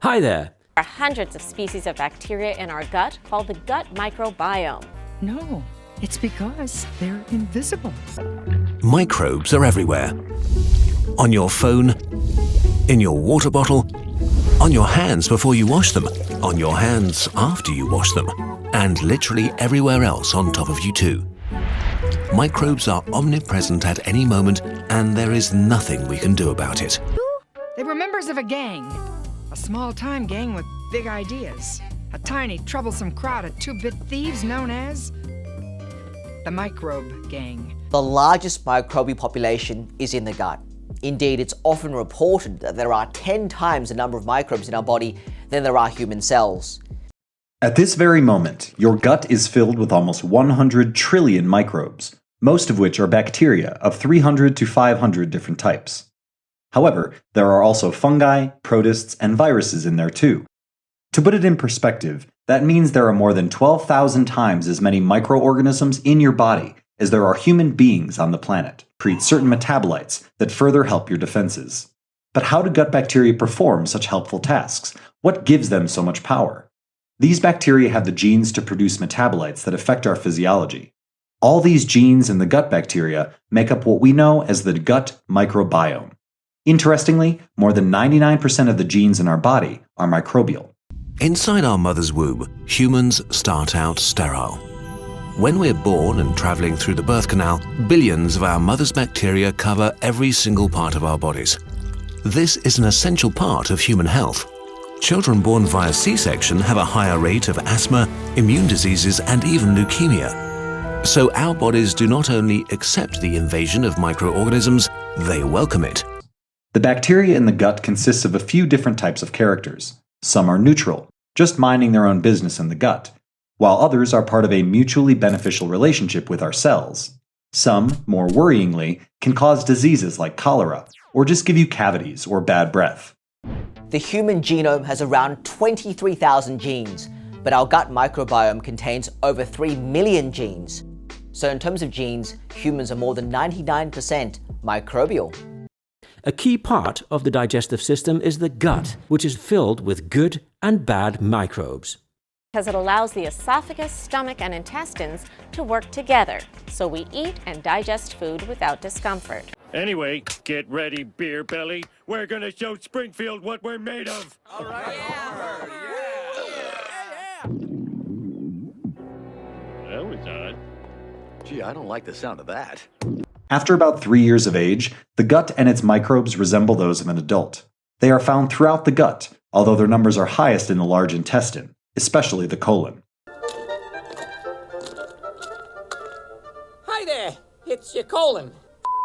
Hi there. There are hundreds of species of bacteria in our gut called the gut microbiome. No, it's because they're invisible. Microbes are everywhere. On your phone, in your water bottle, on your hands before you wash them, on your hands after you wash them, and literally everywhere else on top of you too. Microbes are omnipresent at any moment, and there is nothing we can do about it. They were members of a gang. A small-time gang with big ideas. A tiny, troublesome crowd of two-bit thieves known as the Microbe Gang. The largest microbial population is in the gut. Indeed, it's often reported that there are 10 times the number of microbes in our body than there are human cells. At this very moment, your gut is filled with almost 100 trillion microbes, most of which are bacteria of 300 to 500 different types. However, there are also fungi, protists, and viruses in there too. To put it in perspective, that means there are more than 12,000 times as many microorganisms in your body as there are human beings on the planet. Create certain metabolites that further help your defenses. But how do gut bacteria perform such helpful tasks? What gives them so much power? These bacteria have the genes to produce metabolites that affect our physiology. All these genes in the gut bacteria make up what we know as the gut microbiome. Interestingly, more than 99% of the genes in our body are microbial. Inside our mother's womb, humans start out sterile. When we're born and traveling through the birth canal, billions of our mother's bacteria cover every single part of our bodies. This is an essential part of human health. Children born via C-section have a higher rate of asthma, immune diseases, and even leukemia. So our bodies do not only accept the invasion of microorganisms, they welcome it. The bacteria in the gut consists of a few different types of characters. Some are neutral, just minding their own business in the gut, while others are part of a mutually beneficial relationship with our cells. Some, more worryingly, can cause diseases like cholera, or just give you cavities or bad breath. The human genome has around 23,000 genes, but our gut microbiome contains over 3 million genes. So in terms of genes, humans are more than 99% microbial. A key part of the digestive system is the gut, which is filled with good and bad microbes. Because it allows the esophagus, stomach, and intestines to work together, so we eat and digest food without discomfort. Anyway, get ready, beer belly. We're gonna show Springfield what we're made of. All right. That was odd. Gee, I don't like the sound of that. After about 3 years of age, the gut and its microbes resemble those of an adult. They are found throughout the gut, although their numbers are highest in the large intestine, especially the colon. Hi there, it's your colon.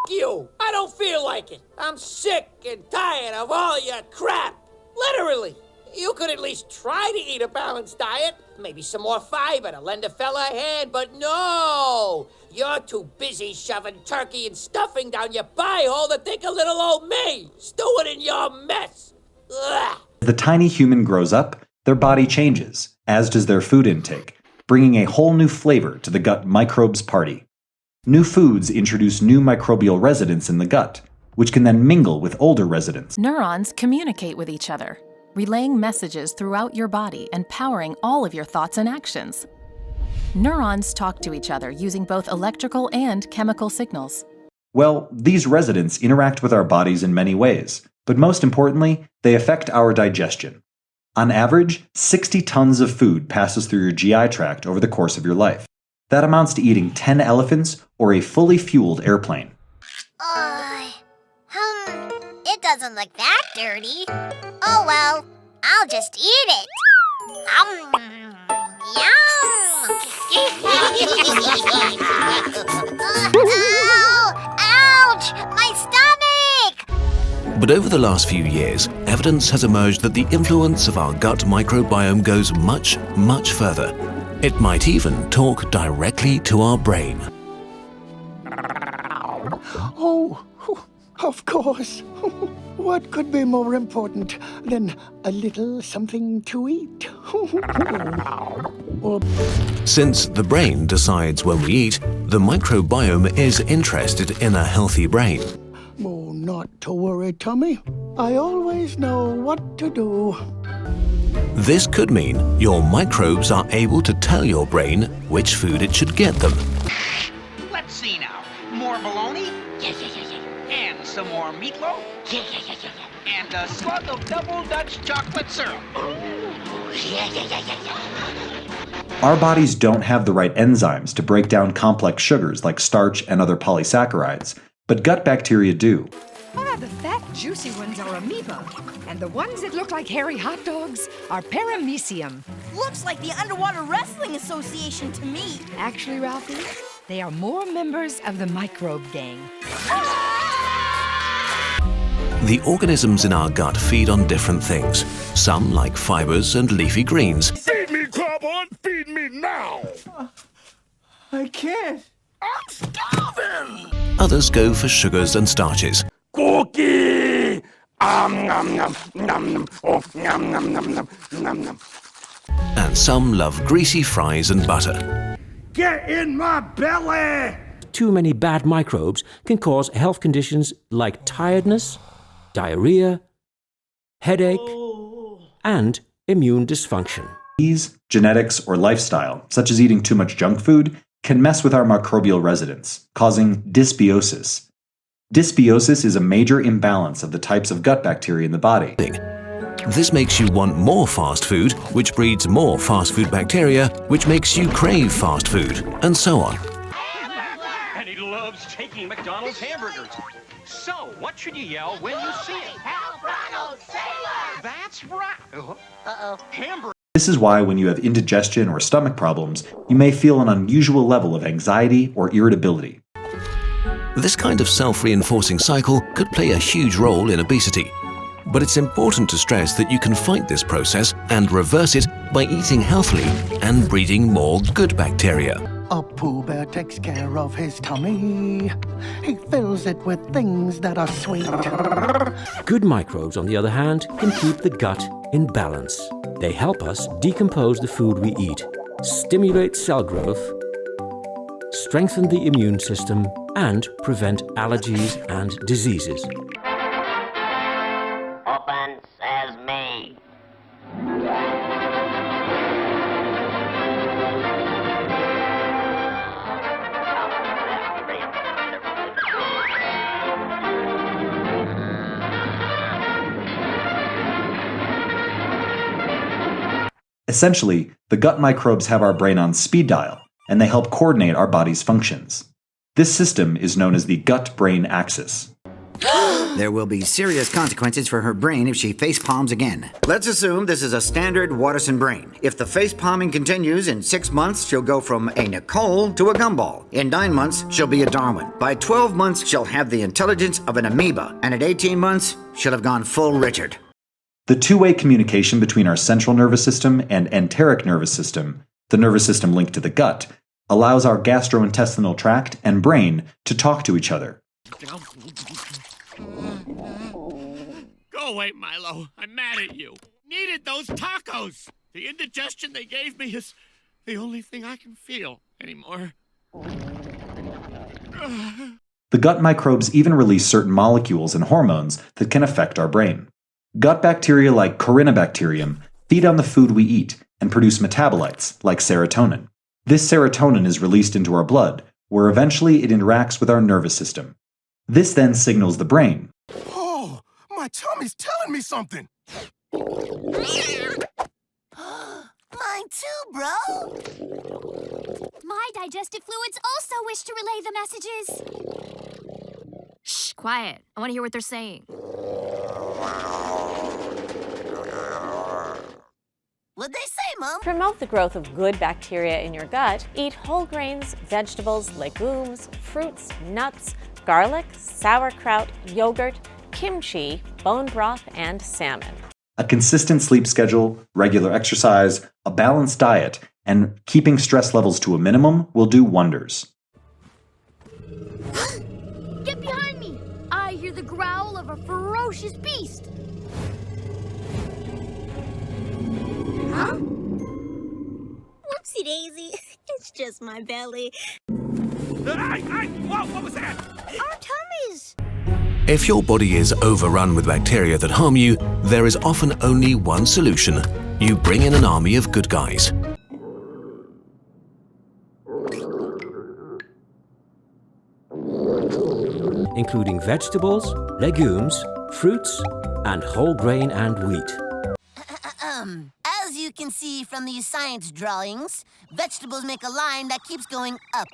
You. I don't feel like it. I'm sick and tired of all your crap. Literally. You could at least try to eat a balanced diet. Maybe some more fiber to lend a fella a hand, but no! You're too busy shoving turkey and stuffing down your pie hole to think of little old me, stewing in your mess. Ugh. As the tiny human grows up, their body changes, as does their food intake, bringing a whole new flavor to the gut microbes party. New foods introduce new microbial residents in the gut, which can then mingle with older residents. Neurons communicate with each other, relaying messages throughout your body and powering all of your thoughts and actions. Neurons talk to each other using both electrical and chemical signals. Well, these residents interact with our bodies in many ways, but most importantly, they affect our digestion. On average, 60 tons of food passes through your GI tract over the course of your life. That amounts to eating 10 elephants or a fully fueled airplane. It doesn't look that dirty. Oh well, I'll just eat it. Yum! Oh, ouch! My stomach! But over the last few years, evidence has emerged that the influence of our gut microbiome goes much, much further. It might even talk directly to our brain. Oh, of course. What could be more important than a little something to eat? Since the brain decides when we eat, the microbiome is interested in a healthy brain. Oh, not to worry, Tommy. I always know what to do. This could mean your microbes are able to tell your brain which food it should get them. Let's see now. More bologna? Yeah. And some more meatloaf? Yeah. And a slug of double Dutch chocolate syrup. Our bodies don't have the right enzymes to break down complex sugars like starch and other polysaccharides, but gut bacteria do. The fat, juicy ones are amoeba, and the ones that look like hairy hot dogs are paramecium. Looks like the Underwater Wrestling Association to me. Actually, Ralphie, they are more members of the microbe gang. The organisms in our gut feed on different things. Some like fibers and leafy greens. Feed me, Carbon! Feed me now! I can't. I'm starving! Others go for sugars and starches. Cookie! Nom nom nom. Oh, nom nom nom. And some love greasy fries and butter. Get in my belly! Too many bad microbes can cause health conditions like tiredness, diarrhea, headache, and immune dysfunction. Disease, genetics, or lifestyle, such as eating too much junk food, can mess with our microbial residence, causing dysbiosis. Dysbiosis is a major imbalance of the types of gut bacteria in the body. This makes you want more fast food, which breeds more fast food bacteria, which makes you crave fast food, and so on. And he loves taking McDonald's hamburgers. So, what should you yell when you see it? Help, Ronald, sailor! That's right. Uh-oh. Hamburger. This is why when you have indigestion or stomach problems, you may feel an unusual level of anxiety or irritability. This kind of self-reinforcing cycle could play a huge role in obesity. But it's important to stress that you can fight this process and reverse it by eating healthily and breeding more good bacteria. A Pooh Bear takes care of his tummy. He fills it with things that are sweet. Good microbes, on the other hand, can keep the gut in balance. They help us decompose the food we eat, stimulate cell growth, strengthen the immune system, and prevent allergies and diseases. Open sesame. Essentially, the gut microbes have our brain on speed dial, and they help coordinate our body's functions. This system is known as the gut-brain axis. There will be serious consequences for her brain if she face-palms again. Let's assume this is a standard Watterson brain. If the face-palming continues, in 6 months, she'll go from a Nicole to a gumball. In 9 months, she'll be a Darwin. By 12 months, she'll have the intelligence of an amoeba. And at 18 months, she'll have gone full Richard. The two-way communication between our central nervous system and enteric nervous system, the nervous system linked to the gut, allows our gastrointestinal tract and brain to talk to each other. Go away, Milo. I'm mad at you. Needed those tacos. The indigestion they gave me is the only thing I can feel anymore. The gut microbes even release certain molecules and hormones that can affect our brain. Gut bacteria like Corynebacterium feed on the food we eat and produce metabolites like serotonin. This serotonin is released into our blood, where eventually it interacts with our nervous system. This then signals the brain. Oh, my tummy's telling me something. Mine too, bro. My digestive fluids also wish to relay the messages. Shh, quiet. I want to hear what they're saying. What'd they say, Mom? Promote the growth of good bacteria in your gut. Eat whole grains, vegetables, legumes, fruits, nuts, garlic, sauerkraut, yogurt, kimchi, bone broth, and salmon. A consistent sleep schedule, regular exercise, a balanced diet, and keeping stress levels to a minimum will do wonders. Get behind me! I hear the growl of a ferocious beast. Huh? Whoopsie daisy. It's just my belly. Whoa, what was that? Our tummies. If your body is overrun with bacteria that harm you, there is often only one solution. You bring in an army of good guys. Including vegetables, legumes, fruits, and whole grain and wheat. As you can see from these science drawings, vegetables make a line that keeps going up.